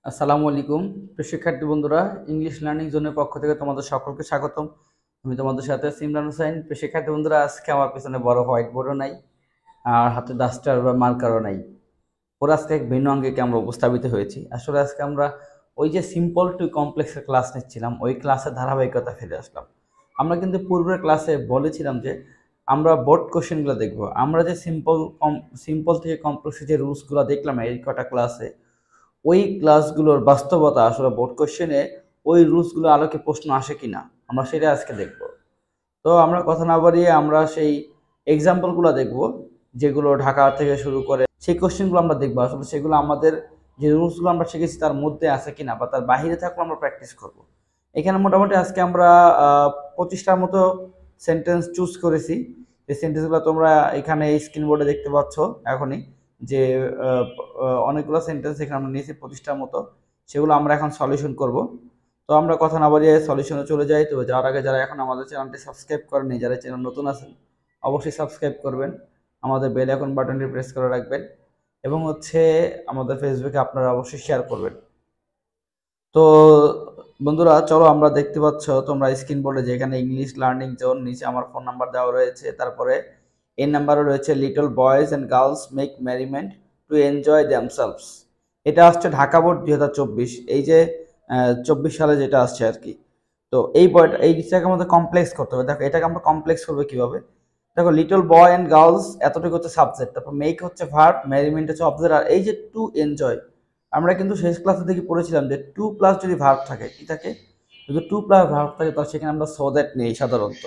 আসসালামু আলাইকুম প্রিয় শিক্ষার্থী বন্ধুরা, ইংলিশ লার্নিং জোনের পক্ষ থেকে তোমাদের সকলকে স্বাগতম। আমি তোমাদের সাথে ইমরান হোসেন। প্রিয় শিক্ষার্থী বন্ধুরা, আজকে আমার পিছনে বড় হোয়াইট বোর্ডও নাই আর হাতে ডাস্টার বা মার্কারও নাই। পুরো আজকে এক ভিন্ন অঙ্গিকে আমরা উপস্থাপিত হয়েছি। আসলে আজকে আমরা ওই যে সিম্পল টু কমপ্লেক্সের ক্লাস নিচ্ছিলাম, ওই ক্লাসের ধারাবাহিকতা ফিরে আসলাম। আমরা কিন্তু পূর্বের ক্লাসে বলেছিলাম যে আমরা বোর্ড কোশ্চেনগুলো দেখব। আমরা যে সিম্পল থেকে কমপ্লেক্সের যে রুলসগুলো দেখলাম এই কটা ক্লাসে, ওই ক্লাসগুলোর বাস্তবতা আসলে বোর্ড কোশ্চেনে ওই রুলসগুলো আলোকে প্রশ্ন আসে কিনা আমরা সেটা আজকে দেখব। তো আমরা কথা না বাড়িয়ে আমরা সেই এক্সাম্পলগুলো দেখব, যেগুলো ঢাকা থেকে শুরু করে সেই কোশ্চেনগুলো আমরা দেখবো। আসলে সেগুলো আমাদের যে রুলসগুলো আমরা শিখেছি তার মধ্যে আছে কিনা বা তার বাহিরে থাকলে আমরা প্র্যাকটিস করব। এখানে মোটামুটি আজকে আমরা 25টার মতো সেন্টেন্স চুজ করেছি। এই সেন্টেন্সগুলো তোমরা এখানে স্ক্রিন বোর্ডে দেখতে পাচ্ছ এখনই, যে অনেকগুলো সেন্টেন্স এখানে আমরা নিয়েছি 25টার মতো। সেগুলো আমরা এখন সলিউশন করব। তো আমরা কথা না বাড়িয়ে সলিউশনে চলে যাই। তো যার আগে যারা এখন আমাদের চ্যানেলটি সাবস্ক্রাইব করেনি, যারা চ্যানেল নতুন আছেন অবশ্যই সাবস্ক্রাইব করবেন, আমাদের বেল আইকন বাটনটি প্রেস করে রাখবেন এবং আমাদের ফেসবুকে আপনারা অবশ্যই শেয়ার করবেন। তো বন্ধুরা চলো, আমরা দেখতে পাচ্ছ তোমরা স্ক্রিন বোর্ডে যেখানে ইংলিশ লার্নিং জোন, নিচে আমার ফোন নাম্বার দেওয়া রয়েছে, তারপরে এই নাম্বারও রয়েছে little boys and girls make merriment to enjoy themselves. এটা আসছে ঢাকা বোর্ড 2024, এই যে 24 সালে যেটা আসছে আর কি। তো এই বয়টা এইটাকে আমাদের কমপ্লেক্স করতে হবে। দেখো এটাকে আমরা কমপ্লেক্স করবো কিভাবে। দেখো লিটল বয় অ্যান্ড গার্লস এতটুকু হচ্ছে সাবজেক্ট, তারপর মেক হচ্ছে ভার্ব, মেরিমেন্ট হচ্ছে অবজেক্ট, আর এই যে টু এনজয়, আমরা কিন্তু শেষ ক্লাসে থেকে পড়েছিলাম যে টু প্লাস যদি ভার্ব থাকে, কি থাকে, যদি টু প্লাস ভার্ব থাকে তাহলে সেখানে আমরা সো দ্যাট নেই সাধারণত।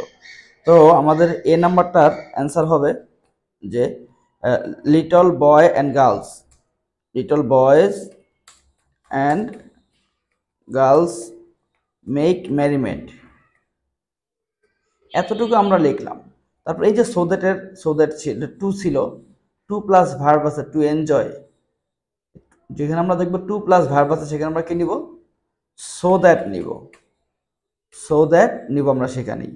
তো আমাদের এ নাম্বারটার অ্যান্সার হবে যে little boy and girls, little boys and girls make merriment, এতটুকু আমরা লিখলাম। তারপর এই যে সো দ্যাট ছিল টু, ছিল টু প্লাস ভার্ব আছে টু এনজয়, যেখানে আমরা দেখবো টু প্লাস ভার্ব আছে সেখানে আমরা কি নিব, সো দ্যাট নিব, সো দ্যাট নিব আমরা সেখানেই।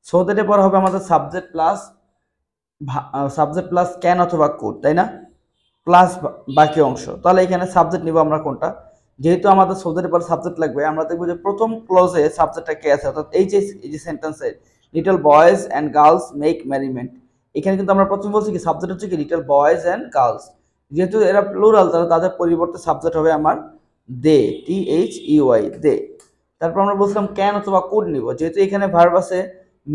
সো দ্যাটের পর হবে আমাদের সাবজেক্ট প্লাস ক্যান অথবা কুড, তাই না, প্লাস বাকি অংশ। তাহলে এখানে সাবজেক্ট নিব আমরা কোনটা, যেহেতু আমাদের সো দ্যাটের পর সাবজেক্ট লাগবে, আমরা দেখবো যে প্রথম ক্লোজে সাবজেক্টটা কে আছে, অর্থাৎ এই যে সেন্টেন্সে little boys and girls make merriment, এখানে কিন্তু আমরা প্রথম বলছি কি সাবজেক্ট হচ্ছে কি লিটল বয়েজ অ্যান্ড গার্লস, যেহেতু এরা প্লুরাল তাহলে তাদের পরিবর্তে সাবজেক্ট হবে আমার দে, THEY, দে। তারপর আমরা বলছিলাম ক্যান অথবা কুড নিব, যেহেতু এখানে ভার্ব আছে,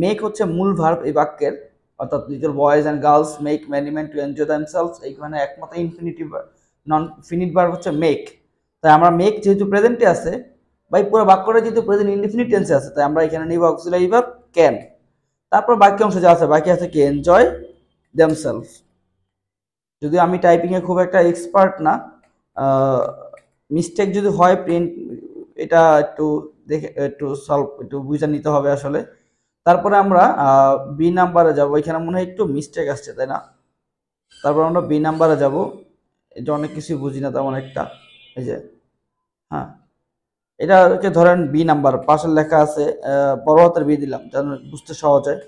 মেক হচ্ছে মূল ভার্ব এই বাক্যের, অর্থাৎ little boys and girls make merriment to enjoy themselves, এইখানে একমাত্র ইনফিনিটিভ নন ফিনিট ভার্ব হচ্ছে মেক। তাই আমরা মেক যেহেতু প্রেজেন্টে আছে, বা পুরো বাক্যটা যেহেতু প্রেজেন্ট ইনডিফিনিট টেন্সে আছে, তাই আমরা এখানে নিব অক্সিলারি ভার্ব ক্যান। তারপর বাক্য অংশ যা আছে, বাকি আছে কি এনজয় দেমসেলভস। যদি আমি টাইপিংয়ে খুব একটা এক্সপার্ট না, মিস্টেক যদি হয় প্রিন্ট, এটা একটু দেখে একটু সলভ একটু বুঝে নিতে হবে আসলে। তারপরে আমরা বি নাম্বারে যাব, এখানে মনে হয় একটু মিস্টেক আসছে তাই না। তারপর আমরা বি নাম্বারে যাব, এই যে অনেক কিছুই বুঝি না তেমন একটা, এই যে হ্যাঁ, এটাকে ধরেন বি নাম্বার, পাশে লেখা আছে বড় হাতের বি দিলাম যেন বুঝতে সহজ হয়।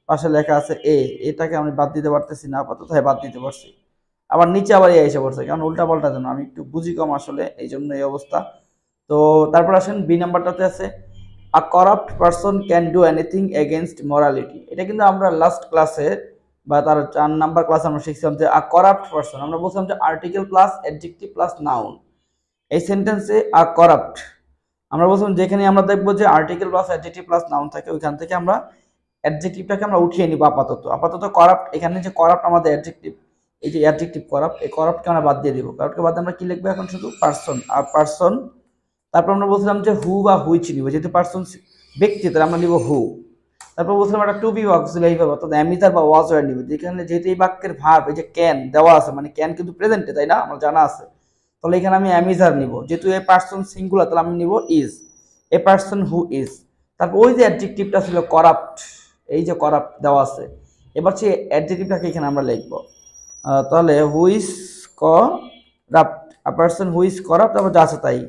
পাশে লেখা আছে এ, এটাকে আমি বাদ দিতে পারতেছি না আপাতত, হ্যাঁ বাদ দিতে পারছি। আবার নিচে আবার এ এসে পড়ছে, কারণ উল্টা পাল্টা জন্য আমি একটু বুঝি কম আসলে, এই জন্য এই অবস্থা। তো তারপর আসেন বি নাম্বারটাতে আছে a corrupt person can do anything against morality. এটা কিন্তু আমরা লাস্ট ক্লাসে বা তার 4 নাম্বার ক্লাসে আমরা শিখছিলাম যে আ করাপ্ট পারসন, আমরা বলছিলাম যে article plus adjective plus noun. এই সেন্টেন্সে আ করাপ্ট আমরা বলছিলাম যেখানে আমরা দেখবো যে article plus adjective plus noun থাকে, ওইখান থেকে আমরা অ্যাডজেক্টিভটাকে আমরা উঠিয়ে নিব আপাতত করাপ্ট, এখানে যে করাপ্ট আমাদের অ্যাডজেক্টিভ, এই যে অ্যাডজেক্টিভ করাপ্ট, এই করাপ্টকে আমরা বাদ দিয়ে দিব। করাপ্টকে বাদ দিয়ে আমরা কি লিখবো এখন, শুধু পারসন আর পারসন। তারপর আমরা বলছিলাম যে হু বা হুইচ নিব, যেহেতু পারসন ব্যক্তি তাহলে আমরা নিব হু। তারপর বলছিলাম একটা টু বি অক্সিলারি ভার্ব, অর্থাৎ অ্যামিজার বা ওয়াজ ওয়ার নিব, যেখানে যেহেতু এই বাক্যের ভার্ব এই যে ক্যান দেওয়া আছে, মানে ক্যান কিন্তু প্রেজেন্টে তাই না, আমার জানা আছে, তাহলে এখানে আমি অ্যামিজার নিব, যেহেতু এ পারসন সিঙ্গুলার তাহলে আমি নিব is, a person who is. তারপর ওই যে অ্যাডজেক্টিভটা ছিল করাপ্ট, এই যে করাপ্ট দেওয়া আছে, এবার সেই অ্যাডজেক্টিভটাকে এখানে আমরা লিখবো। তাহলে who is corrupt, a person who is corrupt, তারপর যা আছে তাই,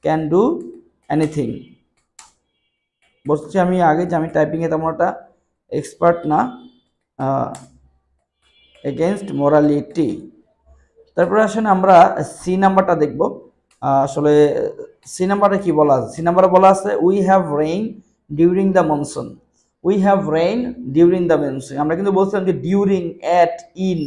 ক্যান ডু এনিথিং। বলছি আমি আগে যে আমি টাইপিংয়ে তেমন একটা এক্সপার্ট না, এগেনস্ট মোরালিটি। তারপরে আসেন আমরা সি নাম্বারটা দেখব। আসলে সি নাম্বারে কি বলা আছে? সি নাম্বারে বলা আছে we have rain during the monsoon. We have rain during the monsoon. আমরা কিন্তু বলছিলাম যে ডিউরিং, অ্যাট, ইন,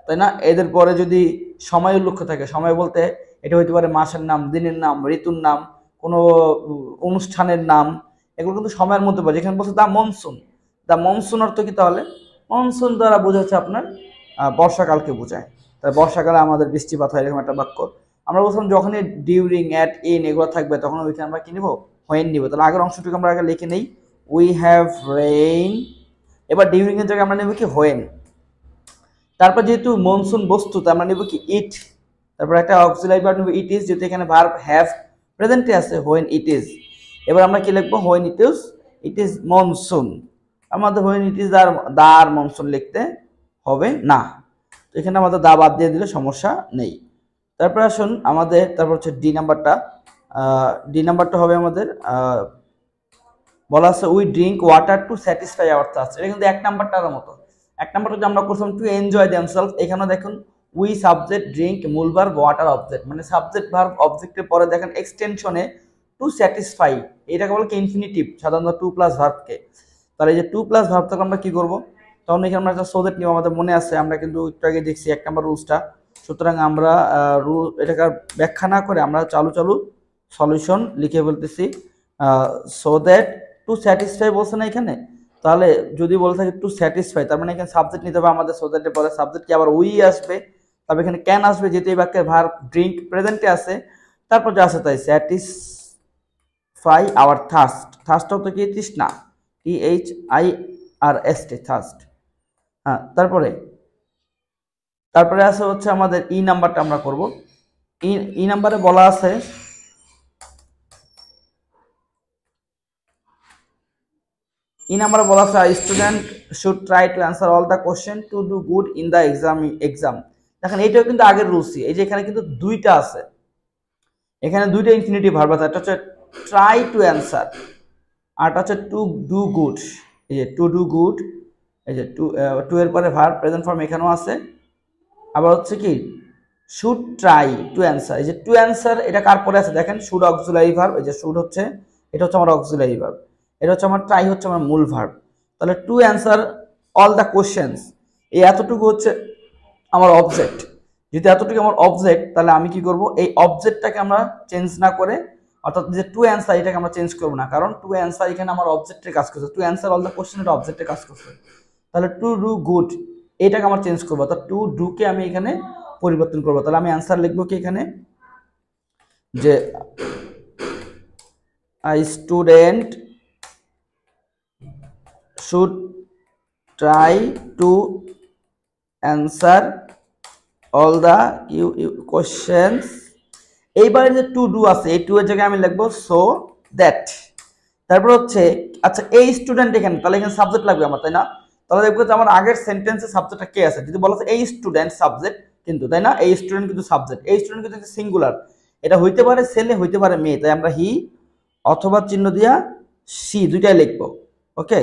তাই না? এদের পরে যদি সময় উল্লেখ থাকে, সময় বলতে এটা হইতে পারে মাসের নাম, দিনের নাম, ঋতুর নাম, কোনো অনুষ্ঠানের নাম, এগুলো কিন্তু সময়ের মধ্যে পড়ে। যেখানে বলছে দ্য মনসুন, দ্য মনসুন অর্থ কি তাহলে? মনসুন দ্বারা বোঝাচ্ছে আপনার বর্ষাকালকে বোঝায়। তাই বর্ষাকালে আমাদের বৃষ্টিপাত হয়, এরকম একটা বাক্য। আমরা বলছিলাম যখনই ডিউরিং, অ্যাট, ইন এগুলো থাকবে তখন ওইখানে আমরা কি নিব? হোয়েন নিব। তাহলে আগের অংশটুকু আমরা আগে লিখে নেই, উই হ্যাভ রেইন। এবার ডিউরিং এর জায়গায় আমরা নেব কি? হোয়েন। তারপর যেহেতু মনসুন বস্তু, তো আমরা নেব কি? ইট। তারপর একটা অক্সিলারি ভার্ব নেব ইট ইজ, যেহেতু এখানে ভার্ব হ্যাভ প্রেজেন্টে আছে, হোয়েন ইট ইজ। এবার আমরা কি লিখবো? When it is monsoon. আমাদের হোয়েন ইট ইজ দার মনসুন লিখতে হবে না। তো এখানে আমাদের দা বাদ দিয়ে দিলে সমস্যা নেই। তারপর আসুন আমাদের, তারপর হচ্ছে ডি নাম্বারটা। ডি নাম্বারটা হবে আমাদের বলা আছে we drink water to satisfy our thirst. এটা কিন্তু এক নাম্বারটার মতো। এক নাম্বারটা যে আমরা করছিলাম টু এনজয় দেমসেলফ, এখানে দেখুন উই সাবজেক্ট, ড্রিঙ্ক মূল ভার্ব, ওয়াটার অবজেক্ট, মানে সাবজেক্ট ভার্ব অবজেক্টের পরে দেখেন এক্সটেনশনে টু স্যাটিসফাই, এটাকে বলে কি? ইনফিনিটিভ, সাধারণত টু প্লাস ভার্বকে। তাহলে এই যে টু প্লাস ভার্ব থেকে আমরা কি করবো? তখন এখানে আমরা একটা সোজেট নিব, আমাদের মনে আছে, আমরা কিন্তু একটু আগে দেখছি এক নাম্বার রুলসটা। সুতরাং আমরা রুল এটাকে ব্যাখ্যা না করে আমরা চালু সলিউশন লিখে বলতেছি। সো দ্যাট টু স্যাটিসফাই বলছে না এখানে, তাহলে যদি বলে থাকে টু স্যাটিসফাই, তার মানে এখানে সাবজেক্ট নিতে হবে আমাদের। সো দ্যাটের পরে সাবজেক্ট কি আবার উই আসবে, তবে এখানে ক্যান আসবে, যেহেতু এই বাক্যের ভার্ব ড্রিঙ্ক প্রেজেন্টে আছে। তারপর যা আছে তাই, স্যাটিসফাই আওয়ার থার্স্ট। থার্স্ট হতো কি? তৃষ্ণা, THIRST, থার্স্ট। হ্যাঁ, তারপরে আছে হচ্ছে আমাদের ই নাম্বারটা আমরা করব। ই নাম্বারে বলা আছে student should try to answer all the question to do good in the exam. দেখেন এইটাও কিন্তু আগের রুলসই। এই যে এখানে কিন্তু দুইটা আছে, এখানে দুইটা ইনফিনিটিভ ভার্ব আছে। একটা হচ্ছে ট্রাই টু অ্যান্সার, আর একটা হচ্ছে টু ডু গুড। এই যে টু ডু গুড, এই যে টু এর পরে ভার্ব প্রেজেন্ট ফর্ম এখানেও আছে। আবার হচ্ছে কি? Should try to answer. এই যে টু অ্যান্সার এটা কার পরে আছে দেখেন? Should auxiliary verb. এই যে শুড হচ্ছে, এটা হচ্ছে আমার অক্সিলারি ভার্ব, এটা হচ্ছে আমার ট্রাই হচ্ছে আমার মূল ভার্ব। তাহলে to answer all the questions, এই এতটুকু হচ্ছে আমার অবজেক্ট। যদি এতটুকু আমার অবজেক্ট, তাহলে আমি কি করব? এই অবজেক্টটাকে আমরা চেঞ্জ না করে, অর্থাৎ যে টু অ্যান্সার এটাকে আমরা চেঞ্জ করবো না, কারণ টু অ্যান্সার এখানে আমার অবজেক্টের কাজ করছে। To answer all the question এটা অবজেক্টের কাজ করছে। তাহলে টু ডু গুড এটাকে আমার চেঞ্জ করবো, অর্থাৎ টু ডুকে আমি এখানে পরিবর্তন করবো। তাহলে আমি অ্যান্সার লিখবো কি এখানে? যে I student should try to answer all the questions. এইবারে যে টু ডু আছে, এই টু এর জায়গায় আমি লিখবো সো দ্যাট। তারপর হচ্ছে আচ্ছা এই স্টুডেন্ট এখানে, তাহলে এখানে সাবজেক্ট লাগবে আমার, তাই না? তাহলে দেখবো যে আমার আগের সেন্টেন্সে সাবজেক্টটা কে আছে। যদি বলা আছে এই স্টুডেন্ট সাবজেক্ট কিন্তু, তাই না? এই স্টুডেন্ট কিন্তু সাবজেক্ট, এই স্টুডেন্ট কিন্তু সিঙ্গুলার, এটা হইতে পারে ছেলে, হইতে পারে মেয়ে, তাই আমরা হি অথবা চিহ্ন দিয়া সি দুইটাই লিখবো। ওকে,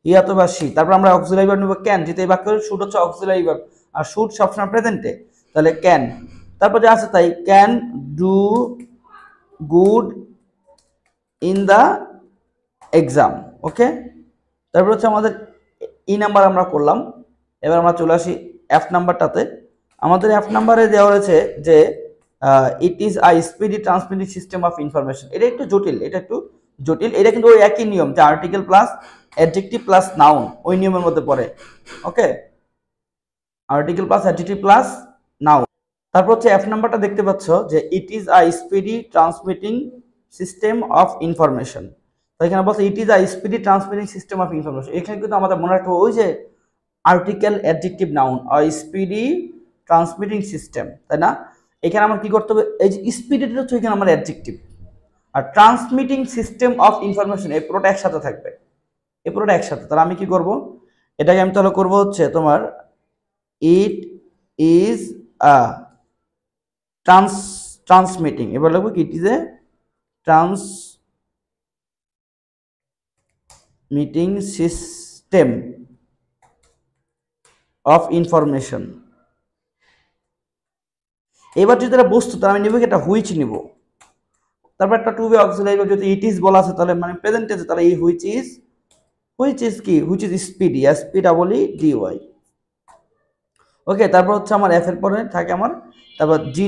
হি অথবা সি। তারপর আমরা অক্সিলারি ভার্ব নেব ক্যান, যেহেতু এই বাক্যের শুড হচ্ছে অক্সিলারি ভার্ব, আর শুড সবসময় প্রেজেন্টে, তাহলে ক্যান। তারপর যা আছে তাই, can do good in the exam. Okay, তারপর হচ্ছে আমাদের ই নাম্বার আমরা করলাম। এবার আমরা চলে আসি এফ নাম্বারটাতে। আমাদের এফ নাম্বারে দেওয়া রয়েছে যে it is a speedy transmitting system of information. এটা একটু জটিল, এটা কিন্তু ওই একই নিয়ম, যে article plus adjective plus noun, ওই নিয়মের মধ্যে পড়ে। Okay, article plus adjective plus noun. তারপর হচ্ছে এফ নাম্বারটা দেখতে পাচ্ছ যে it is a speedy transmitting system of information. তো এখানে বলছে it is a speedy transmitting system of information. এখানে কিন্তু আমাদের মনে রাখতে হবে ওই যে article adjective noun, speedy transmitting system, তাই না? এখানে আমার কি করতে হবে? এই যে স্পিডি হচ্ছে এখানে আমার অ্যাডজেক্টিভ, আর ট্রান্সমিটিং সিস্টেম অফ ইনফরমেশন এই পুরোটা একসাথে থাকবে, এই পুরোটা একসাথে। তাহলে আমি কি করব? এটাকে আমি তাহলে করবো হচ্ছে তোমার ইট ইজ আ ট্রান্সমিটিং। এবার লিখবো কি? It is a transmitting system of information. এবার যদি এটা বস্তু তাহলে আমি নিব কি এটা হুইচ নিব, তারপর একটা টু বি অক্সিলারি যদি ইট ইজ বলা আছে তাহলে মানে প্রেজেন্ট টেন্সে তাহলে এই হুইচ ইজ কি which is speed, S P double E D Y. Okay, তারপর হচ্ছে আমার এফ এর পরে থাকে আমার তারপর জি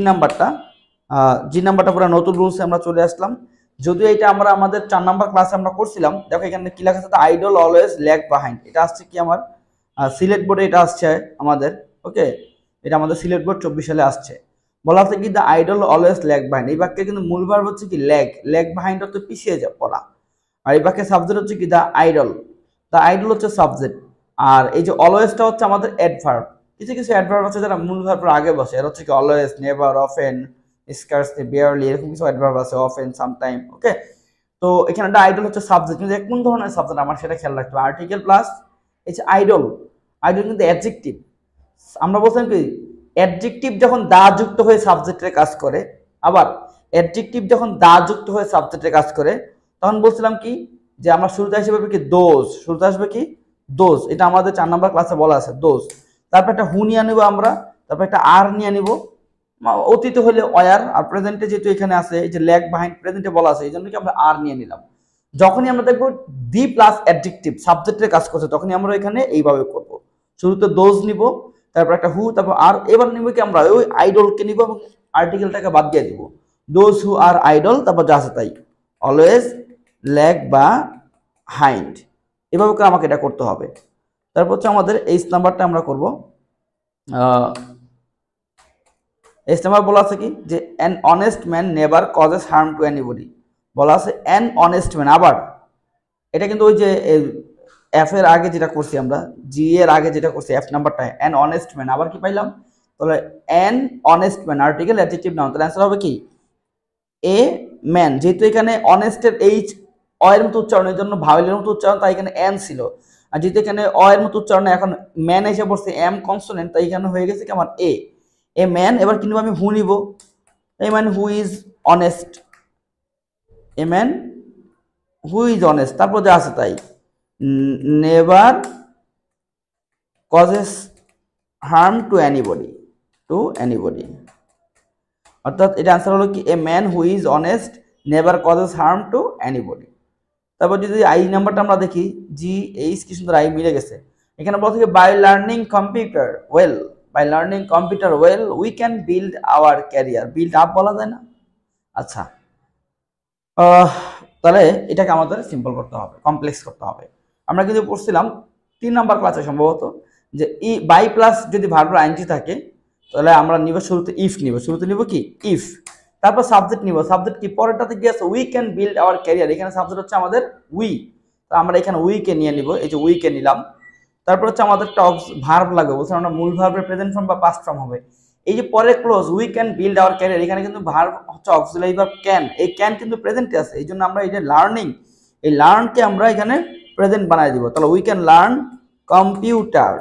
নাম্বারটা পুরো নতুন রুলসে আমরা চলে আসলাম। যদিও এটা আমরা আমাদের 4 নাম্বার ক্লাসে আমরা করছিলাম। দেখো এখানে কি লেখা আছে, আইডল অলওয়েজ ল্যাগ বিহাইন্ড। এটা আসছে কি আমার সিলেট বোর্ডে এটা আসছে আমাদের। ওকে, এটা আমাদের সিলেট বোর্ড 24 সালে আসছে। বলা আছে কি the idol always lag behind. এই বাক্যে কিন্তু মূল ভার্ব হচ্ছে কি ল্যাগ বিহাইন্ড অর্থ পিছিয়ে যা পড়া। আর এই বাক্যের সাবজেক্ট হচ্ছে কি দ্য আইডল হচ্ছে সাবজেক্ট। আর এই যে অলওয়েজটা হচ্ছে আমাদের অ্যাডভার্ব। কিছু কিছু অ্যাডভার্ব আছে যারা মূল ভার্বের আগে বসে, এর হচ্ছে কি always, never, often, scarcely, barely, এরকম কিছু অ্যাডভার্ব আছে, অফেন, সামটাইম। ওকে, তো এখানে একটা আইডল হচ্ছে সাবজেক্ট, কিন্তু কোন ধরনের সাবজেক্ট আমার সেটা খেয়াল রাখতে হবে। আর্টিকেল প্লাস এই যে আইডল কিন্তু অ্যাডজেক্টিভ। আমরা বলছিলাম কি অ্যাডজেক্টিভ যখন দা যুক্ত হয়ে সাবজেক্টের কাজ করে, আবার অ্যাডজেক্টিভ যখন দা যুক্ত হয়ে সাবজেক্টের কাজ করে, তখন বলছিলাম কি যে আমরা শুরুতে আসবে কি দোজ, শুরুতে আসবে কি দোজ। এটা আমাদের 4 নাম্বার ক্লাসে বলা আছে দোজ। তারপর একটা হু নিয়ে নিব আমরা, তারপর একটা আর নিয়ে নিব। অতীতে হলে ওয়ার, আর প্রেজেন্টে যেহেতু এখানে আছে এই যে ল্যাগ বিহাইন্ড প্রেজেন্টে বলা আছে, এই জন্য কি আমরা আর নিয়ে নিলাম। যখনই আমরা দেখবো দি প্লাস অ্যাডজেক্টিভ সাবজেক্টের কাজ করছে, তখনই আমরা এখানে এইভাবে করব। শুরুতে দোজ নিব, তারপর একটা হু, তারপর আর। এবার নিব কি আমরা ওই আইডলকে নিব এবং আর্টিকেলটাকে বাদ দিয়ে দিব। দোজ হু আর আইডল, তারপর যা আছে তাই, অলওয়েজ ল্যাগ বা হাইন্ড। এভাবে করে আমাকে এটা করতে হবে। তারপর হচ্ছে আমাদের এইচ নাম্বারটা আমরা করব। এইচ নাম্বার বলা আছে কি যে an honest man never causes harm two anybody. বলা আছে অ্যান অনেস্ট ম্যান। আবার এটা কিন্তু ওই যে এফ এর আগে যেটা করছি আমরা, জি এর আগে যেটা করছি এফ নাম্বারটা, অ্যান অনেস্ট ম্যান। আবার কি পাইলাম, তাহলে an honest man article adjective noun, তাহলে অ্যান্সার হবে কি এ ম্যান। যেহেতু এখানে অনেস্টের এইচ অ এর মতো উচ্চারণ, এর জন্য ভাওয়েলের মতো উচ্চারণ, তাই এখানে এন ছিল। আর যেহেতু এখানে অ এর মতো উচ্চারণ, এখন ম্যান এসে পড়ছে এম কনসোনেন্ট, তাই এখানে হয়ে গেছে কি আমার এ ম্যান। এবার কিন্তু আমি হু নিব, a man who is honest, a man who is honest. তারপর যা আছে তাই, never causes harm two anybody. অর্থাৎ এটা অ্যান্সার হলো কি a man who is honest never causes harm two anybody. তারপর যদি আই নাম্বারটা আমরা দেখি, জি এইচ কি সুন্দর আই মিলে গেছে। এখানে বলছে কি by learning computer well we can build our career. Build up বলা যায় না? আচ্ছা, তাহলে এটাকে আমাদের সিম্পল করতে হবে, কমপ্লেক্স করতে হবে। আমরা কিন্তু পড়ছিলাম 3 নাম্বার ক্লাসে সম্ভবত যে বাই প্লাস যদি ভার্বের আইএনজি থাকে, তাহলে আমরা নিব শুরুতে ইফ নিব, শুরুতে নিব কি ইফ, তারপর সাবজেক্ট নিব। সাবজেক্ট কি পরেরটাতে কি আছে, we can build our career. এখানে সাবজেক্ট হচ্ছে আমাদের উই, তো আমরা এখানে উই কে নিয়ে নিব, এই যে উই কে নিলাম। তারপর হচ্ছে আমাদের একটা ভার্ব লাগবে, বলছে আমরা মূল ভার্বের প্রেজেন্ট ফর্ম বা পাস্ট ফর্ম হবে। এই যে পরে close we can build our career, এখানে কিন্তু ভার্ব হচ্ছে অক্সিলারি ভার্ব ক্যান, এই ক্যান কিন্তু প্রেজেন্টে আছে, এই জন্য আমরা এই যে লার্নিং, এই লার্নকে আমরা এখানে প্রেজেন্ট বানাই দিব। তাহলে উই ক্যান লার্ন কম্পিউটার,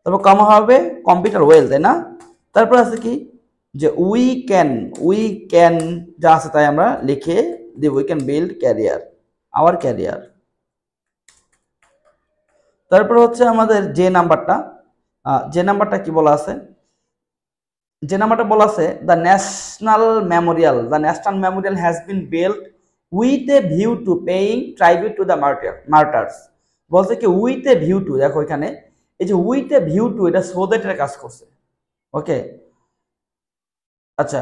তারপর কমা হবে কম্পিউটার ওয়েল, তাই না? তারপর আছে কি যে উই ক্যান যা আছে তাই আমরা লিখে দিব, we can build career, our career. তারপর হচ্ছে আমাদের যে নাম্বারটা কি বলা আছে, যে নাম্বারটা বলা আছে the national memorial has been built with a view to paying tribute to the martyrs. বলছে কি উইথ এ ভিউ টু, দেখো এখানে এই যে উইথ এ ভিউ টু, এটা সো দ্যাট এর কাজ করছে। ওকে, আচ্ছা,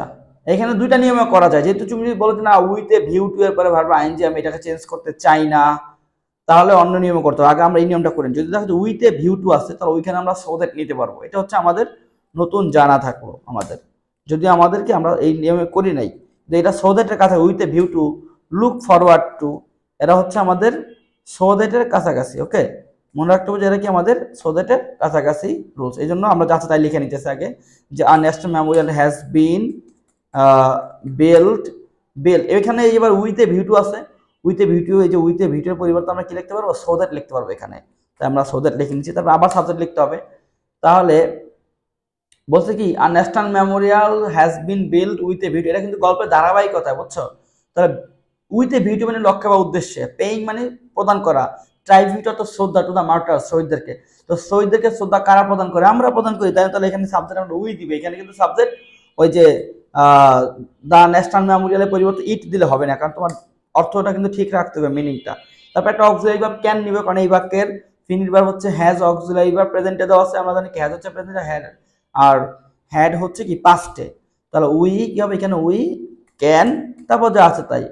এখানে দুইটা নিয়মে করা যায়। যেহেতু তুমি যদি বলো যে না উইথ এ ভিউ টু এর পরে ভার্ব আইএনজি আমি এটাকে চেঞ্জ করতে চাই না, তাহলে অন্য নিয়মে করতে হবে। আগে আমরা এই নিয়মটা করি। যদি দেখো উইথ এ ভিউ টু আছে, তাহলে ওইখানে আমরা সো দ্যাট নিতে পারবো। এটা হচ্ছে আমাদের নতুন জানা থাকলো আমাদের, যদি আমাদেরকে আমরা এই নিয়মে করি নাই যে এটা সো দ্যাটের কাছে, with a view two, look forward to, এরা হচ্ছে আমাদের সো দ্যাটের কাছাকাছি। ওকে, মনে রাখতে হবে যে এরা কি আমাদের সো দ্যাটের কাছাকাছি রুলস। এই জন্য আমরা যাচ্ছে তাই লিখে নিতেছি আগে যে আর national memorial has been built. এখানে এবার উইথ এ ভিউ টু আছে, উইথ এ ভিউ টু, এই যে উইথ এ ভিউ টু এর পরিবর্তে আমরা কি লিখতে পারবো, সো দ্যাট লিখতে পারবো এখানে। তাই আমরা সো দ্যাট লিখে নিচ্ছি, তারপর আবার সাবজেক্ট লিখতে হবে। তাহলে বলছে কি আর national memorial has been build with a view to, এটা কিন্তু গল্পের ধারাবাহিকতা, বুঝছো? তাহলে উইথ এ ভিউ টু মানে লক্ষ্য বা উদ্দেশ্যে, পেইং মানে প্রদান করা, ট্রাইবিউট অর্থাৎ শ্রদ্ধা টু দ্য মার্টার, শহীদদেরকে। তো শহীদদেরকে শ্রদ্ধা কারা প্রদান করে, আমরা প্রদান করি, তাই তাহলে এখানে সাবজেক্ট আমরা উই দিবে। এখানে কিন্তু সাবজেক্ট ওই যে দ্য ন্যাশনাল মেমোরিয়ালের পরিবর্তে ইট দিলে হবে না, কারণ তোমার অর্থটা কিন্তু ঠিক রাখতে হবে, মিনিংটা। তারপর একটা অক্সিলারি ভার্ব ক্যান নিবে, কারণ এই বাক্যের ফিনিট ভার্ব হচ্ছে হ্যাজ, অক্সিলারি ভার্ব প্রেজেন্টে দেওয়া আছে, আমরা জানি কি হ্যাজ হচ্ছে প্রেজেন্টে, হ্যাড আর হ্যাড হচ্ছে কি পাস্টে। তাহলে উই কি হবে এখানে, উই ক্যান, তারপর যা আছে তাই।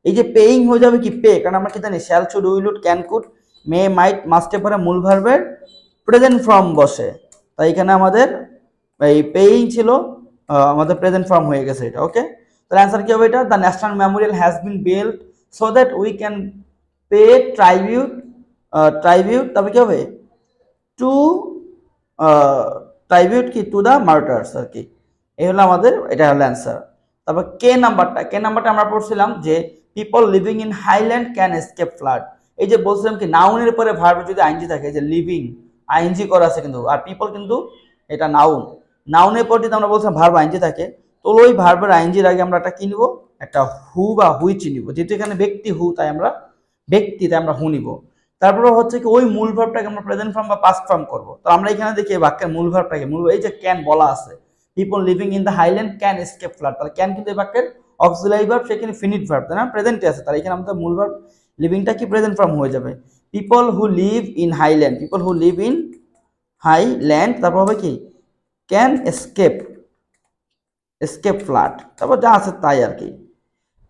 এই যে পেইং হয়ে যাবে কি পে, কারণ আমরা কি জানি shall, should, will, would, can, could, may, might, মাস্টে পরে মূল ভার্বের প্রেজেন্ট ফর্ম বসে, তাই এখানে আমাদের এই পেইং ছিল আমাদের প্রেজেন্ট ফর্ম হয়ে গেছে এটা। ওকে, তাহলে অ্যান্সার কি হবে এটা, the national memorial has been built so that we can pay tribute, tribute তারপরে কি হবে টু ট্রাইবিউট কি টু দ্য মার্টার্স আর কি। এই হলো আমাদের, এটা হলো অ্যান্সার। তারপর কে নাম্বারটা আমরা পড়ছিলাম যে people living in highland can escape flood. এই যে বলছিলাম কি নাউনের পরে ভার্বে যদি আইনজি থাকে, যে লিভিং আইনজি করা আছে কিন্তু, আর পিপল কিন্তু এটা নাউন, নাউনের পর যদি আমরা বলছিলাম ভার্ব আইনজি থাকে, তো ওই ভার্বের আইনজির আগে আমরা একটা কি নিব, একটা হু বা হুইচ নিব, যেহেতু এখানে ব্যক্তি হু, তাই আমরা ব্যক্তি, তাই আমরা হু নিব। তারপরে হচ্ছে কি ওই মূল ভার্বটাকে আমরা প্রেজেন্ট ফর্ম বা পাস্ট ফর্ম করব। তো আমরা এখানে দেখি বাক্যের মূল ভার্বটাকে, মূল এই যে ক্যান বলা আছে, people living in the highland can escape flood, তাহলে ক্যান কিন্তু এই বাক্যের অক্সিলারি ভার্ব, সেখানে ফিনিট ভার্ব, তাই না, প্রেজেন্টে আছে, তাহলে এখানে আমাদের মূল ভার্ব লিভিংটা কি প্রেজেন্ট ফর্ম হয়ে যাবে। People who live in highland, people who live in highland, তারপর হবে কি ক্যান এসকেপ, এসকেপ ফ্লাড, তারপর যা আছে তাই আর কি।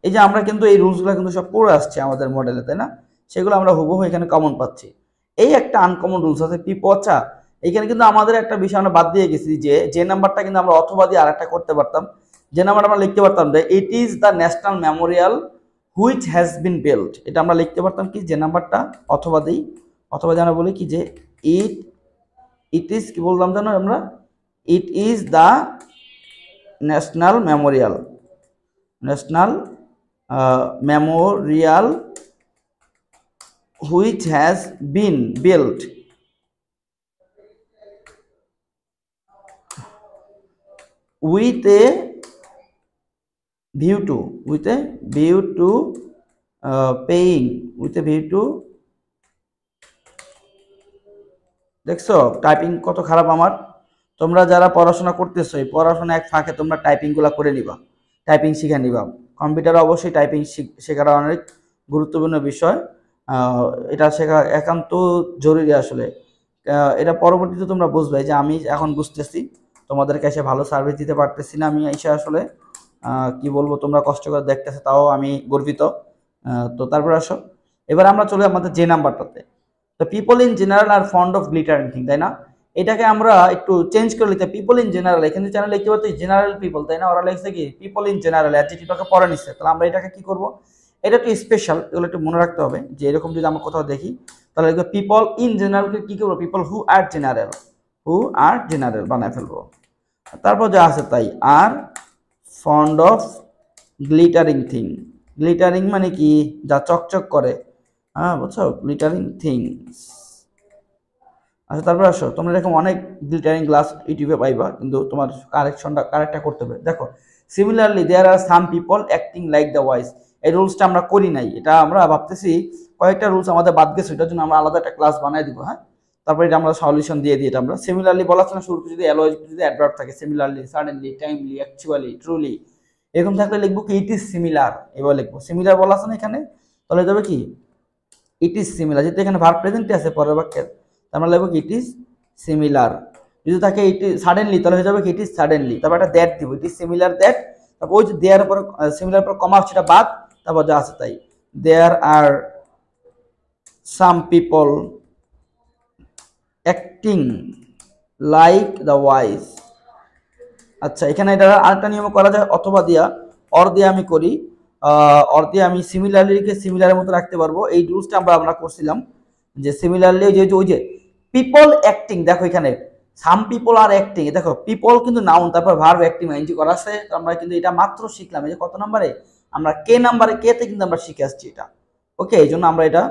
এই যে আমরা কিন্তু এই রুলসগুলো কিন্তু সব পড়ে আসছে আমাদের মডেলে, তাই না, সেগুলো আমরা হুবহু এখানে কমন পাচ্ছি। এই একটা আনকমন রুলস আছে পিপচা, এখানে কিন্তু আমাদের একটা বিষয় আমরা বাদ দিয়ে গেছি, যে নাম্বারটা কিন্তু আমরা অথবা দিয়ে আরেকটা করতে পারতাম, যে নাম্বারটা আমরা লিখতে পারতাম যে it is the national Memorial which has been built, এটা আমরা লিখতে পারতাম কি যে নাম্বারটা অথবা দিই, অথবা যেন বলি কি যে ইট ইট ইজ কি বললাম জানো আমরা, ইট is the national Memorial, national Memorial which has been built with a view to, with a view to paying, with a view to, দেখছো টাইপিং কত খারাপ আমার। তোমরা যারা পড়াশোনা করতেছো, এই পড়াশোনা এক ফাঁকে তোমরা টাইপিংগুলো করে নিবা, টাইপিং শিখে নিবা। কম্পিউটারে অবশ্যই টাইপিং শেখাটা অনেক গুরুত্বপূর্ণ বিষয়, এটা শেখা একান্ত জরুরি আসলে। এটা পরবর্তীতে তোমরা বুঝবে যে আমি এখন বুঝতেছি, তোমাদেরকে এসে ভালো সার্ভিস দিতে পারতেছি না, আমি এসে আসলে কি বলবো, তোমরা কষ্ট করে দেখতেছো, তাও আমি গর্বিত। তো তারপর আসো, এবার আমরা চলে আমাদের যে নাম্বারটাতে। তো people in general are fond of glittering thing, তাই না, এটাকে আমরা একটু চেঞ্জ করে লিখতে, পিপল ইন জেনারেল, এখানে চ্যানেল লিখতে পারতো জেনারেল পিপল, তাই না, ওরা লিখছে কি পিপল ইন জেনারেল, অ্যাডজেক্টিভটাকে পরে নিচ্ছে। তাহলে আমরা এটাকে কি করব, এটা একটু স্পেশাল, এগুলো একটু মনে রাখতে হবে, যে এরকম যদি আমরা কোথাও দেখি তাহলে পিপল ইন জেনারেলকে কি করবো, people who are general, who are general বানায় ফেলবো। তারপর যা আছে তাই, আর fond of glittering thing, glittering মানে কি যা চকচক করে, হ্যাঁ বুঝছো, গ্লিটারিং থিংস। আচ্ছা তারপর আসো, তোমরা এরকম অনেক গ্লিটারিং গ্লাস ইউটিউবে পাইবা, কিন্তু তোমার কারেক্টটা করতে হবে। দেখো similarly there are some people acting like the wise, এই রুলসটা আমরা করি নাই, এটা আমরা ভাবতেছি কয়েকটা রুলস আমাদের বাদ গেছে, এটার জন্য আমরা আলাদা একটা ক্লাস বানাই দিব। হ্যাঁ, তারপরে এটা আমরা সলিউশন দিয়ে দিই। এটা আমরা সিমিলারলি বলা আছে না, শুরুতে যদি অ্যালওয়েজ যদি অ্যাডভার্ব থাকে, similarly, suddenly, timely, actually, truly, এরকম থাকলে লিখবো কি ইট ইজ সিমিলার, এবার লিখবো সিমিলার বলা আছে না এখানে, তাহলে যাবে কি ইট ইজ সিমিলার, যেহেতু এখানে ভার্ব প্রেজেন্টে আছে পরের বাক্যের, আমরা লিখবো কি ইট ইজ সিমিলার। যদি থাকে ইট ইজ সাডেনলি, তাহলে হয়ে যাবে কি ইট ইজ সাডেনলি, তারপর একটা দ্যাট দিব, ইট ইজ সিমিলার দ্যাট, তারপর ওই যে দেয়ার পর সিমিলার পর কমা সেটা বাদ, তারপর যা আছে তাই, there are some people acting like the wise. আচ্ছা এখানে এটা আরেকটা নিয়ম করা যায়, অথবা দিয়া, অর দিয়ে আমি করি, অর দিয়ে আমি সিমিলারলিকে সিমিলারের মতো রাখতে পারবো। এই রুলসটা আমরা করছিলাম যে সিমিলারলি ওই যে পিপল অ্যাক্টিং, দেখো এখানে সাম পিপল আর অ্যাক্টিং, দেখো পিপল কিন্তু নাউন, তারপর ভার্ব অ্যাক্টিং আইনজি করা আছে, তো আমরা কিন্তু এটা মাত্র শিখলাম, এই যে কত নাম্বারে, আমরা কে নাম্বারে, কে তে কিন্তু আমরা শিখে আসছি এটা। ওকে, এই জন্য আমরা এটা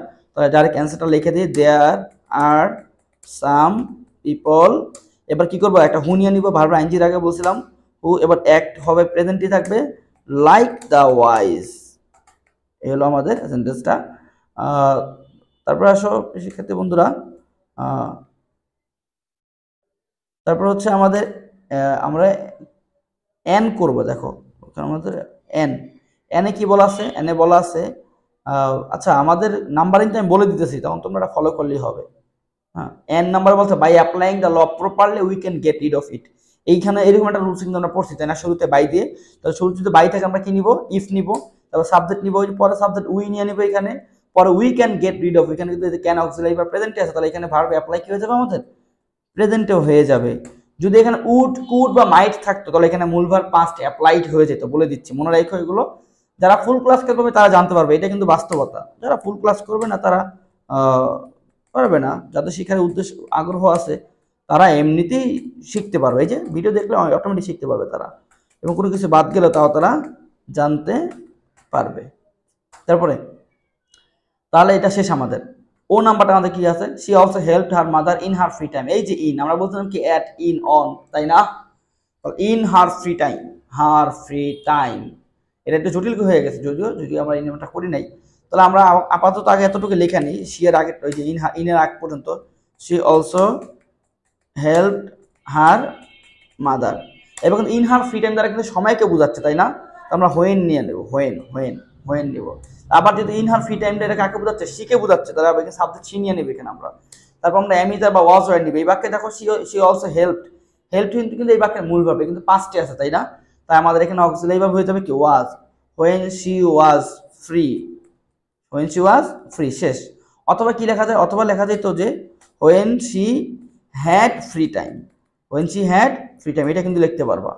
ডাইরেক্ট অ্যান্সারটা লিখে দিই, দেয়ার আর সাম পিপল। এবার কি করবো, একটা হু নিয়ে নিব, ভার্ব আইনজির আগে বলছিলাম হু, এবার অ্যাক্ট হবে প্রেজেন্টই থাকবে, লাইক দ্য ওয়াইজ, এই হলো আমাদের সেন্টেন্সটা। তারপর আসো শিক্ষার্থী বন্ধুরা, তারপর হচ্ছে আমাদের আমরা এন করব, দেখো ওখানে আমাদের এন, এনে কি বলা আছে, এনে বলা আছে আচ্ছা আমাদের নাম্বারিংটা আমি বলে দিতেছি, তখন তোমরা এটা ফলো করলেই হবে। হ্যাঁ, এন নাম্বার বলতে by applying the law properly we can get rid of it. এইখানে এরকম একটা রুলস কিন্তু আমরা পড়ছি তাই না, শুরুতে বাই দিয়ে। তাহলে শুরুতে যদি বাই থেকে আমরা কি নিব, ইফ নিব, তারপর সাবজেক্ট নিব, পরে সাবজেক্ট উই নিয়ে নিব এখানে, পরে we can get rid of, এখানে কিন্তু ক্যান অক্সিলারি বা প্রেজেন্টে আছে, তাহলে এখানে ভার্ব অ্যাপ্লাই কি হয়ে যাবে আমাদের, প্রেজেন্টেও হয়ে যাবে। যদি এখানে উড কুড বা মাইট থাকতো তাহলে এখানে মূল ভার্ব পাস্ট অ্যাপ্লাইড হয়ে যেত, বলে দিচ্ছি মনে রাখো এগুলো। যারা ফুল ক্লাস করবে তারা জানতে পারবে, এটা কিন্তু বাস্তবতা। যারা ফুল ক্লাস করবে না তারা পারবে না, যাদের শিক্ষার উদ্দেশ্য আগ্রহ আছে তারা এমনিতেই শিখতে পারবে, এই যে ভিডিও দেখলে অটোমেটিক শিখতে পারবে তারা, এবং কোনো কিছু বাদ গেলে তাও তারা জানতে পারবে। তারপরে তাহলে এটা শেষ আমাদের। ও নাম্বারটা আমাদের কি আছে, she also helped her mother in her free time. এই যে ইন আমরা বলছিলাম কি অ্যাট, ইন, অন, তাই না, in her free time, her free time, এটা একটু জটিল হয়ে গেছে যদিও আমরা এই নিয়মটা করি নাই। তাহলে আমরা আপাতত আগে এতটুকু লেখা নিই, শি এর আগে ওই যে ইনের আগ পর্যন্ত, she also helped her mother. এবং ইন হার ফ্রি টাইম দ্বারা কিন্তু সময়কে বোঝাচ্ছে তাই না, আমরা হোয়েন নিয়ে নেব, হোয়েন হোয়েন হোয়েন নেব। আবার যদি ইন হার ফ্রি টাইমটা এটা কাকে বোঝাচ্ছে, শিকে বোঝাচ্ছে, তারা এখানে সাবজেক্ট সি নিয়ে নেবে এখানে আমরা। তারপর আমরা অ্যামিটার বা ওয়াজ ওয়ার নিবে। এই বাক্যে দেখো সি অলসো হেল্পড, হেল্প কিন্তু এই বাক্যের মূল ভাবে কিন্তু পাস্টে আছে তাই না, তাই আমাদের এখানে অক্সিলারি ভাবে হয়ে যাবে কি was, when she was free, when she was free, শেষ। অথবা কি লেখা যায়, অথবা লেখা যায় তো যে when she had free time, when she had free time, এটা কিন্তু লিখতে পারবা,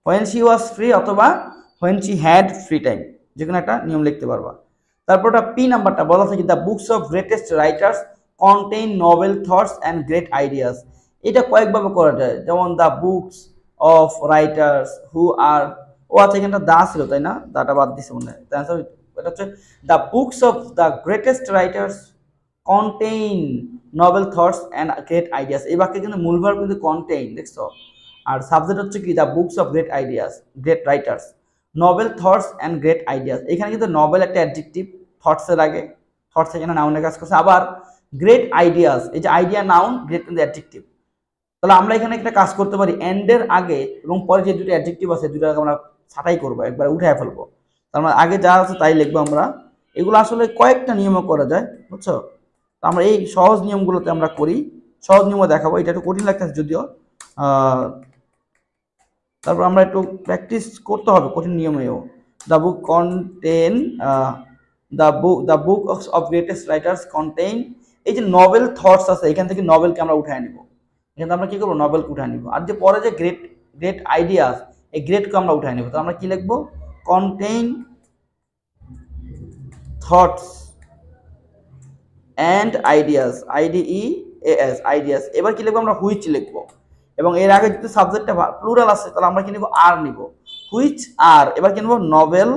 হোয়েন শি ওয়াজ ফ্রি অথবা when she had free time, যে কোনো একটা নিয়ম লিখতে পারবা। তারপর ওটা পি নাম্বারটা বলা থাকে the books of greatest writers contain noble thoughts and great ideas. এটা কয়েকভাবে করা যায়, যেমন the books of writers who are, ও আচ্ছা এখানটা দা ছিল তাই না, দাটা বাদ দিছে মনে হয়, এটা হচ্ছে the books of the greatest writers contain noble thoughts and great ideas. এই বাক্যে কিন্তু মূল ভার্ব কিন্তু কন্টেইন, দেখছো, আর সাবজেক্ট হচ্ছে কি the books of great ideas, great writers, noble thoughts and great ideas. এখানে কিন্তু নোবেল একটা অ্যাডজেক্টিভ, থটসের আগে, থটস এখানে নাউনের কাজ করছে, আবার গ্রেট আইডিয়াস, এই যে আইডিয়া নাউন, গ্রেট কিন্তু অ্যাডজেক্টিভ। তাহলে আমরা এখানে একটা কাজ করতে পারি, এন্ডের আগে এবং পরে যে দুটো অ্যাডজেক্টিভ আছে দুটোকে আমরা ছাঁটাই করবো, একবার উঠায় ফেলবো, তার মানে আগে যা আছে তাই লিখবো আমরা। এগুলো আসলে কয়েকটা নিয়মও করা যায় বুঝছো, তো আমরা এই সহজ নিয়মগুলোতে আমরা করি, সহজ নিয়মও দেখাবো, এটা একটু কঠিন লাগতেছে যদিও, তারপর আমরা একটু প্র্যাকটিস করতে হবে কঠিন নিয়মেও। The book contain, the book of greatest writers contain, এই যে নভেল থটস আছে এখান থেকে নভেলকে আমরা উঠায় নিব, এখানে আমরা কি করবো, নভেলকে উঠায় নিব। আর যে পরে যে গ্রেট গ্রেট আইডিয়াস, এই গ্রেটকে আমরা উঠায় নিব, তো আমরা কি লিখবো, contain thoughts and ideas, ideas, ideas. এবার কি লিখবো আমরা, হুইচ লিখবো, এবং এর আগে যদি সাবজেক্টটা প্লুরাল আছে তাহলে আমরা কি নিব, আর নিব, হুইচ আর। এবার কি নিব, নভেল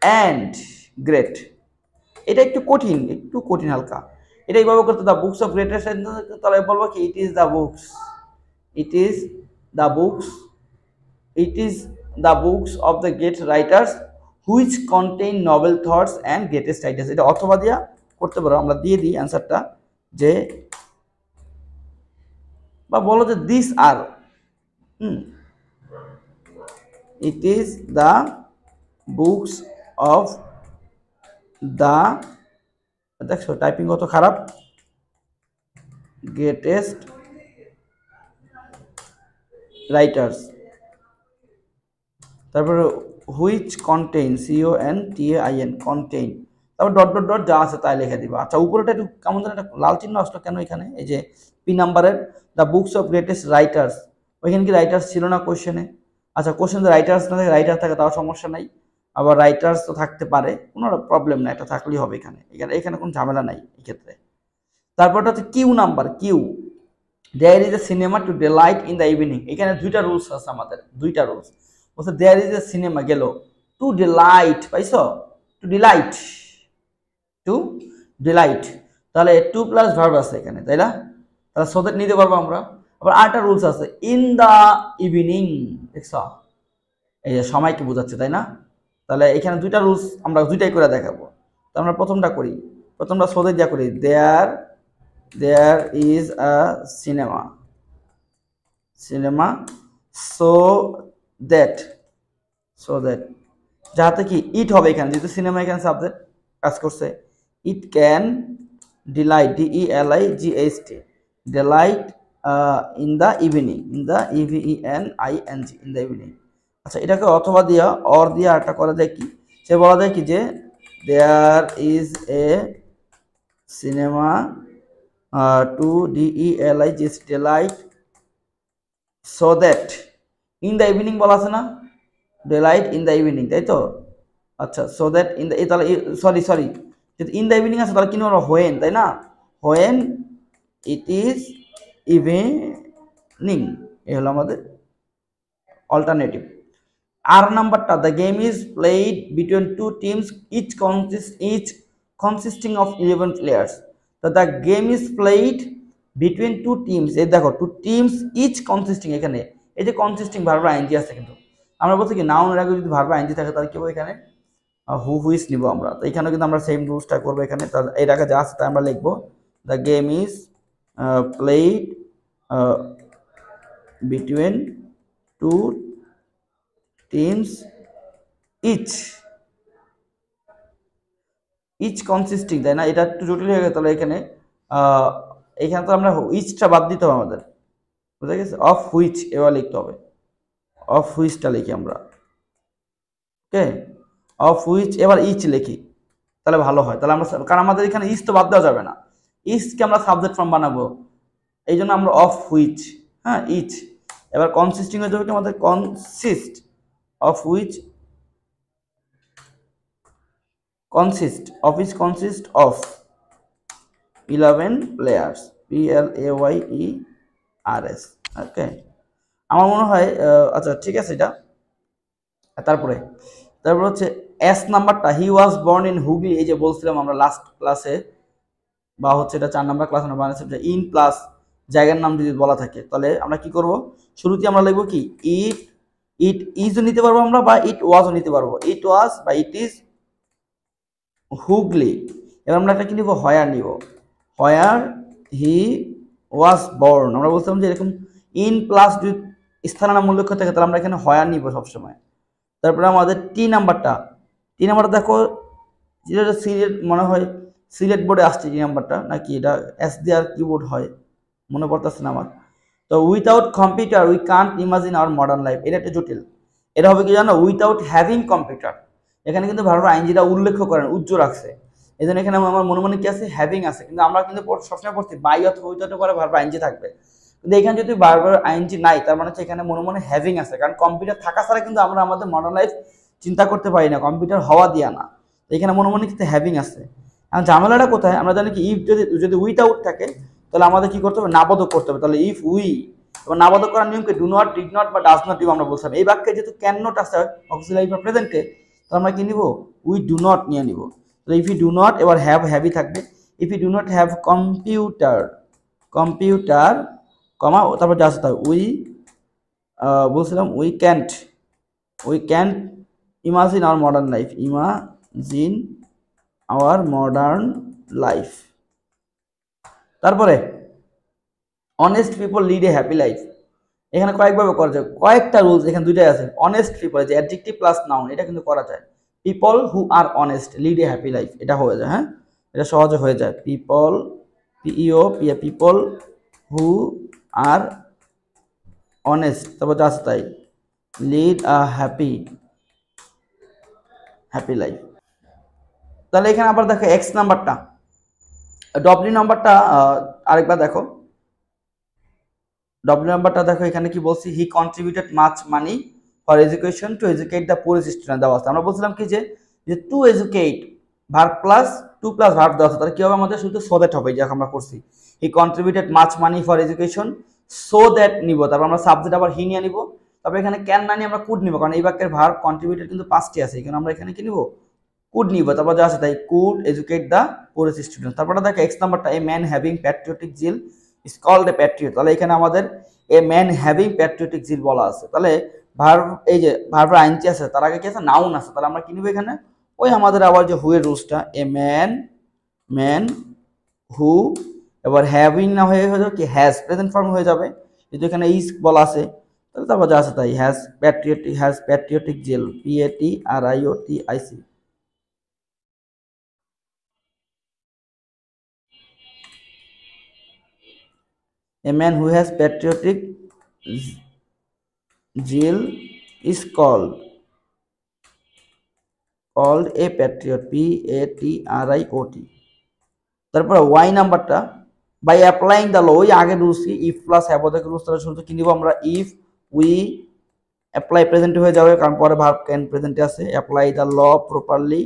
অ্যান্ড গ্রেট। এটা একটু কঠিন হালকা, এটা এইভাবে করতে, দ্য বুকস অফ গ্রেটেস্ট, তাহলে বলবো কি, it is the books, it is the books, it is the books of the great writers which contain noble thoughts and greatest ideas. এটা অথবা দিয়া করতে পারো, আমরা দিয়ে দিই অ্যান্সারটা, যে বা বলো যে this are, it is the books of the, দেখছো টাইপিং কত খারাপ, গ্রেটেস্ট রাইটার্স, তারপরে হুইচ কন্টেইন, CONTAIN, কন্টেইন, তারপর ডট ডট ডট যা আছে তাই লিখে দিবা। আচ্ছা উপরেটা একটু কেমন যেন একটা লাল চিহ্ন আসলো কেন এখানে, এই যে পি নাম্বারের the books of greatest writers, ওইখানে কি রাইটার্স ছিল না কোশ্চেনে? আচ্ছা কোশ্চেনে রাইটার্স না থাকে, রাইটার থাকে তাও সমস্যা নাই, আবার রাইটার্স তো থাকতে পারে, কোনো প্রবলেম না, এটা থাকলেই হবে এখানে, এখানে কোনো ঝামেলা নাই এক্ষেত্রে। তারপরটা হচ্ছে Q number, Q, there is a cinema to delight in the evening. এখানে দুইটা রুলস আছে আমাদের, দুইটা রুলস বলছে, দেয়ার ইজ এ সিনেমা গেল, টু ডিলাইট, পাইছো, টু ডিলাইট, টু ডিলাইট, তাহলে টু প্লাস ভার্ব আছে এখানে তাই না, তাহলে সোদের নিতে পারবো আমরা। আবার আরেকটা রুলস আছে, ইন দ্য ইভিনিং, দেখছ, এই যে সময়কে বোঝাচ্ছে তাই না, তাহলে এখানে দুইটা রুলস আমরা দুইটাই করে দেখাবো। তো আমরা প্রথমটা করি, প্রথমটা সোদের যা করি, there is a cinema, cinema so that, so that যাতে কি ইট হবে এখানে, যেহেতু সিনেমা এখানে সাবজেক্ট কাজ করছে, it can delight, DELIGHT, delight in the evening, in the EVENING, in the evening. আচ্ছা, এটাকে অথবা দিয়া অর দিয়া একটা করা যায় কি, সে বলা যায় কি যে there is a cinema to DELIGHT, delight so that, in the evening বলা আছে না, ডিলাইট ইন দ্য ইভিনিং, তাই তো? আচ্ছা, সো দ্যাট ইন দ্য, তাহলে সরি যদি ইন দ্য ইভিনিং আছে তাহলে কি নেব, হোয়েন, তাই না? হোয়েন ইট ইজ ইভিনিং, এই হলো আমাদের অল্টারনেটিভ। আর নাম্বারটা, the game is played between two teams each consisting of 11 players. তো the game is played between two teams, এই দেখো টু টিমস ইচ কনসিস্টিং, এখানে এই যে কনসিস্টিং ভার্ব আইএনজি আছে, কিন্তু আমরা বলছি কি নাউনের আগে যদি ভার্ব আইএনজি থাকে তাহলে কি হবে, এখানে হুইস নিব আমরা। তো এখানে কিন্তু আমরা সেম রুলসটা করবো এখানে, এর আগে যা আছে তাই আমরা লিখবো, the game is played between two teams each consisting, তাই না? এটা একটু জটিল হয়ে গেছে, তাহলে এখানে এখানে তো আমরা ইচটা বাদ দিতে হবে আমাদের, বুঝা গেছে? অফ হুইচ এবার লিখতে হবে, অফ হুইচটা লিখি আমরা, ওকে, অফ হুইচ এবার ইচ লিখি, তাহলে ভালো হয়। তাহলে আমরা, কারণ আমাদের এখানে ইচ তো বাদ দেওয়া যাবে না, ইচকে আমরা সাবজেক্ট ফর্ম বানাবো, এই জন্য আমরা অফ হুইচ, হ্যাঁ, ইচ। এবার কনসিস্টিং হয়ে যাবে কি আমাদের, consist, of which consist, of which consist of 11 players, PLAYERS, ওকে। আমার মনে হয় আচ্ছা ঠিক আছে এটা। তারপরে হচ্ছে এস নাম্বারটা, হি ওয়াজ বর্ন ইন হুগলি, এই যে বলছিলাম আমরা লাস্ট ক্লাসে, বা হচ্ছে এটা 4 নাম্বার ক্লাস আমরা বানাচ্ছি, ইন প্লাস জায়গার নাম যদি বলা থাকে তাহলে আমরা কি করব, শুরুতে আমরা লিখবো কি ইট ইজও নিতে পারবো আমরা, বা ইট ওয়াজও নিতে পারবো, ইট ওয়াজ বা ইট ইজ হুগলি। এবার আমরা একটা কি নিব, হয়ার নিব, হয়ার হি ওয়াজ বর্ন। আমরা বলছিলাম যে এরকম ইন প্লাস যদি স্থানের নাম উল্লেখ থাকে তাহলে আমরা এখানে হয়ার নিব সবসময়। তারপরে আমাদের টি নাম্বারটা দেখো, যেটা সিলেট মনে হয় সিলেট বোর্ডে আসছে টি নাম্বারটা, নাকি এটা এস দেওয়ার কিবোর্ড হয় মনে পড়তেছে না আমার। তো without computer we can't imagine our modern life, এটা একটা জটিল। এটা হবে কি জানো, উইথাউট হ্যাভিং কম্পিউটার। এখানে কিন্তু ভারতের আইনজীবীরা উল্লেখ করেন, উজ্জ্ব রাখছে, এই জন্য এখানে আমার মনে মনে কি আছে, হ্যাভিং আছে, কিন্তু আমরা কিন্তু সবসময় পড়ছি বাই অথবা উইথাউট করে ভারতের আইনজি থাকবে, কিন্তু এখানে যদি বারবার আইনজি নাই তার মানে হচ্ছে এখানে মনে মনে হ্যাভিং আছে, কারণ কম্পিউটার থাকা ছাড়া কিন্তু আমরা আমাদের মডার্ন লাইফ চিন্তা করতে পারি না, কম্পিউটার হওয়া দিয়া না। তো এখানে মনে মনে কিন্তু হ্যাভিং আছে। এখন ঝামেলাটা কোথায়, আমরা জানি কি ইফ যদি উইথাউট থাকে তাহলে আমাদের কি করতে হবে, নাবোধক করতে হবে। তাহলে ইফ উই, এবার নাবোধক করার নিয়মকে ডু নট, ডিড নট বা ডাজ নট দিব আমরা বলছিলাম। এই বাক্যে যেহেতু ক্যান নট আছে অক্সিলারি বা প্রেজেন্টে, তো আমরা কি নিব, উই ডু নট নিয়ে নিব। তো ইফ ইউ ডু নট, এবার হ্যাভ হ্যাভই থাকবে, if you do not have computer comma তারপর যা আছে তাই উই বলছিলাম we can't imagine our modern life, imagine our modern life. তারপরে honest people lead a happy life, এখানে কয়েকভাবে করা যায়, কয়েকটা রুলস এখানে দুইটাই আছে। অনেস্ট পিপল, যে অ্যাডজেক্টিভ প্লাস নাউন, এটা কিন্তু করা যায়। People who are honest lead a happy life, এটা হয়ে যায়, হ্যাঁ, এটা সহজে হয়ে যায়। People, people who are honest, তারপর যা আছে তাই, লিড আ হ্যাপি লাইফ। তাহলে এখানে আবার দেখো এক্স নাম্বারটা, ডব্লিউ নাম্বারটা আরেকবার দেখো, ডব্লিউ নাম্বারটা দেখো এখানে কি বলছি, he contributed much money for education to educate the poorest student, দেওয়া আছে। আমরা বলছিলাম কি যে to educate verb plus to plus verb দেওয়া আছে, তাহলে কি হবে আমাদের শুধু সো দ্যাট হবে, যা আমরা করছি। He contributed much money for education, so that নিব, তারপর আমরা সাবজেক্ট আবার হি নিয়ে নিব, তারপর এখানে ক্যান না নিয়ে আমরা কুড নিব, কারণ এই বাক্যের ভার্ব কন্ট্রিবিউটেড কিন্তু 5টি আছে, এখানে আমরা এখানে কি নিব, কুড নিব, তারপর যা আছে তাই, could educate the poorest student. তারপর দেখো X number, a man having patriotic zeal is called a patriot, তাহলে এখানে আমাদের a man having patriotic zeal বলা আছে। তাহলে ভার্ব, এই যে ভার্বের আইনটি আছে তার আগে কি আছে, নাউন আছে, তাহলে আমরা কি নিব এখানে, ওই আমাদের আবার যে হুয়ের রুলসটা, এ ম্যান হু, এবার হ্যাভিং না হয়ে যাবে কি হ্যাজ, প্রেজেন্ট ফর্ম হয়ে যাবে, যেহেতু এখানে ইজ বলা আছে, তাহলে তারপর যা আছে তাই, has patriotic zeal, PATRIOTIC। A man who has patriotic zeal is called a patriot, PATRIOT। তারপরে ওয়াই নাম্বারটা, বাই অ্যাপ্লাইং দ্য ল, ওই আগের রুলস কি, if plus have of rules, তাহলে শুরুতে কি নিব আমরা, ইফ উই অ্যাপ্লাই প্রেজেন্ট হয়ে যাবে, কারণ পরে ভার্ব ক্যান প্রেজেন্টে আছে, অ্যাপ্লাই দ্য ল প্রপারলি।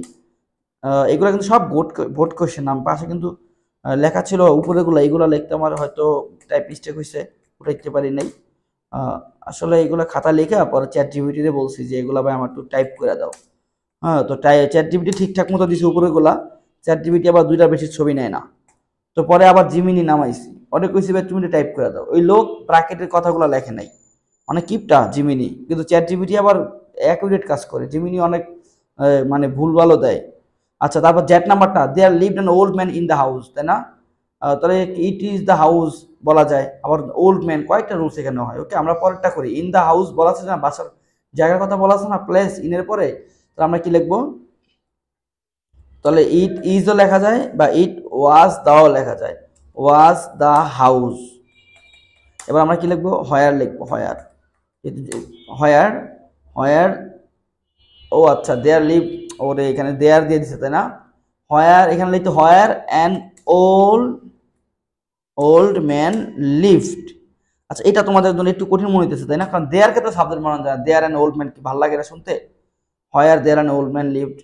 এগুলো কিন্তু সব ভোট কোশ্চেন, নাম পাশে কিন্তু লেখা ছিল উপরেগুলো, এগুলো লিখতে আমার হয়তো টাইপ মিস্টেক হয়েছে, উঠাইতে পারি নাই। আসলে এগুলো খাতা লিখে পরে চ্যাট জিপিটিতে বলছি যে এগুলো ভাই আমার একটু টাইপ করে দাও। হ্যাঁ, তো চ্যাট জিপিটি ঠিকঠাক মতো দিছে উপরেগুলা, চ্যাট জিপিটি আবার 2টার বেশি ছবি নেয় না। তো পরে আবার জিমিনি নামাইছি, অনেক কইছি ভাই তুমি টাইপ করে দাও, ওই লোক ব্র্যাকেটের কথাগুলো লেখে নাই, অনেক কিপটা জিমিনি, কিন্তু চ্যাট জিপিটি আবার অ্যাকুরেট কাজ করে, জিমিনি অনেক মানে ভুলভালও দেয়। আচ্ছা, তারপর জ্যাট নাম্বারটা, there lived an old man in the house, তাই না? তাহলে ইট ইজ দ্য হাউস বলা যায়, আবার ওল্ড ম্যান, কয়েকটা রুলস এখানে হয়। ওকে, আমরা পরেরটা করি, ইন দ্য হাউস বলা আছে না, বাসার জায়গার কথা বলা আছে না, প্লেস ইনের পরে, তাহলে আমরা কি লিখবো, তাহলে ইট ইজও লেখা যায় বা ইট ওয়াজ দাও লেখা যায়, ওয়াজ দ্য হাউস। এবার আমরা কি লিখবো, হয়ার লিখবো, হয়ার, হয়ার, হয়ার, ও আচ্ছা, দেয়ার লিভ, ওরে এখানে দেয়ার দিয়ে দিচ্ছে তাই না, হয়ার, এখানে লিখতে হয়ার অ্যান ওল্ড ম্যান লিভড। আচ্ছা, এটা তোমাদের জন্য একটু কঠিন মনে হইতেছে তাই না, কারণ দেয়ারকে তো সাবজেক্ট মানা যায়, দেয়ার অ্যান ওল্ড ম্যান কি ভালো লাগে না শুনতে, where there an old man lived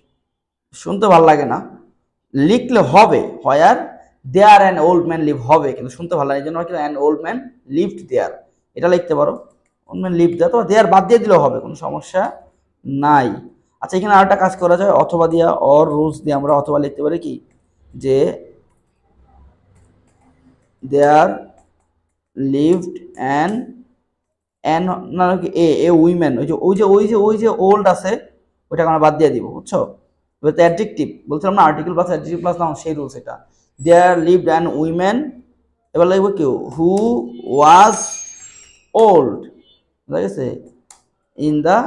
শুনতে ভালো লাগে না, লিখলে হবে where there an old man live হবে, কিন্তু শুনতে ভালো লাগে, এই জন্য an old man lived there, এটা লিখতে পারো, ওল্ড ম্যান লিভ দেয়ার, তো দেয়ার বাদ দিয়ে দিলেও হবে, কোনো সমস্যা নাই। আচ্ছা, এখানে আরেকটা কাজ করা যায়, অথবা দিয়া, অর রুলস দিয়ে আমরা অথবা লিখতে পারি কি, যে দেয়ার লিভড অ্যান না এ উইমেন, ওই যে ওল্ড আছে, ওইটাকে আমরা বাদ দিয়ে দিব, বুঝছো? এবার অ্যাডজেক্টিভ বলছিলাম না, article plus adjective plus noun, সেই রুলস এটা, দেয়ার লিভড অ্যান উইমেন, এবার লাগবে কি, হু ওয়াজ ওল্ড, ঠিক আছে, ইন দ্য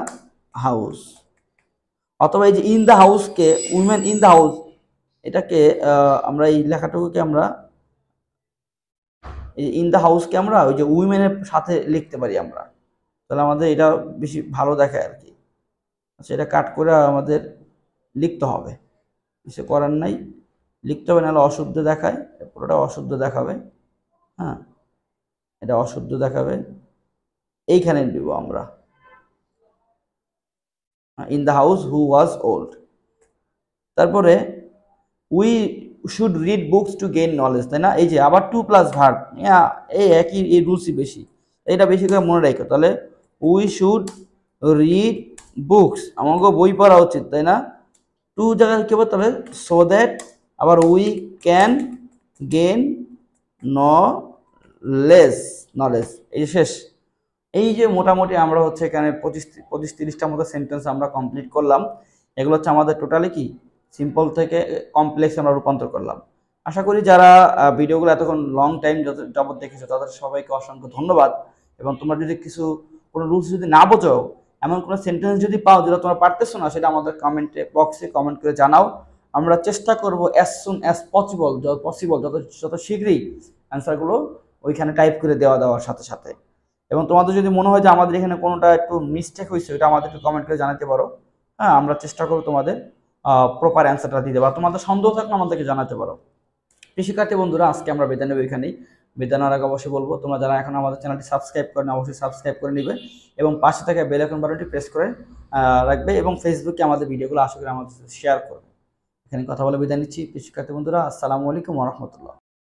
হাউস। অথবা এই যে ইন দ্য হাউসকে, উইমেন ইন দ্য হাউস, এটাকে আমরা এই লেখাটুকুকে আমরা ইন দ্য হাউসকে আমরা ওই যে উইমেনের সাথে লিখতে পারি আমরা, তাহলে আমাদের এটা বেশি ভালো দেখায় আর কি। আচ্ছা, এটা কাট করে আমাদের লিখতে হবে, কিছু করার নাই, লিখতে হবে, নাহলে অশুদ্ধ দেখায়, পুরোটা অশুদ্ধ দেখাবে। হ্যাঁ, এটা অশুদ্ধ দেখাবে, এইখানে দিব আমরা in the house who was old. তারপরে we should read books to gain knowledge, তাই না, এই যে আবার টু প্লাস ভার্ব, এই একই, এই রুলসই বেশি, এটা বেশি করে মনে রাখো। তাহলে উই শুড রিড বুকস, আমাকে বই পড়া উচিত, তাই না, টু জায়গায় কি হবে, তাহলে সো দ্যাট, আবার উই ক্যান গেইন নলেজ, এই যে শেষ। এই যে মোটামুটি আমরা হচ্ছে এখানে 25-30টার মতো সেন্টেন্স আমরা কমপ্লিট করলাম, এগুলো হচ্ছে আমাদের টোটালি কি সিম্পল থেকে কমপ্লেক্স আমরা রূপান্তর করলাম। আশা করি যারা ভিডিওগুলো এতক্ষণ লং টাইম যাবত দেখেছো তাদের সবাইকে অসংখ্য ধন্যবাদ। এবং তোমরা যদি কোনো রুলস যদি না বোঝো, এমন কোনো সেন্টেন্স যদি পাও যেটা তোমরা পারতেছো না, সেটা আমাদের কমেন্টে বক্সে কমেন্ট করে জানাও, আমরা চেষ্টা করব অ্যাজ সুন অ্যাজ পসিবল, যত শীঘ্রই অ্যান্সারগুলো ওইখানে টাইপ করে দেওয়ার সাথে সাথে। এবং তোমাদের যদি মনে হয় যে আমাদের এখানে কোনোটা একটু মিস্টেক হয়েছে, ওইটা আমাদের একটু কমেন্ট করে জানাতে পারো। হ্যাঁ, আমরা চেষ্টা করবো তোমাদের প্রপার অ্যান্সারটা দিতে পারো, তোমাদের সন্দেহ থাকলে আমাদেরকে জানাতে পারো। শিক্ষার্থী বন্ধুরা, আজকে আমরা বিদায় নেব এখানেই। বিদায় নেওয়ার আগে অবশ্যই বলবো, তোমরা যারা এখন আমাদের চ্যানেলটি সাবস্ক্রাইব করেন অবশ্যই সাবস্ক্রাইব করে নিবে এবং পাশে থাকা বেল আইকন বাটনটি প্রেস করে রাখবে এবং ফেসবুকে আমাদের ভিডিওগুলো আশা করি আমাদের সাথে শেয়ার করবে। এখানে কথা বলে বিদায় নিচ্ছি শিক্ষার্থী বন্ধুরা, আসসালামু আলাইকুম ওয়া রাহমাতুল্লাহ।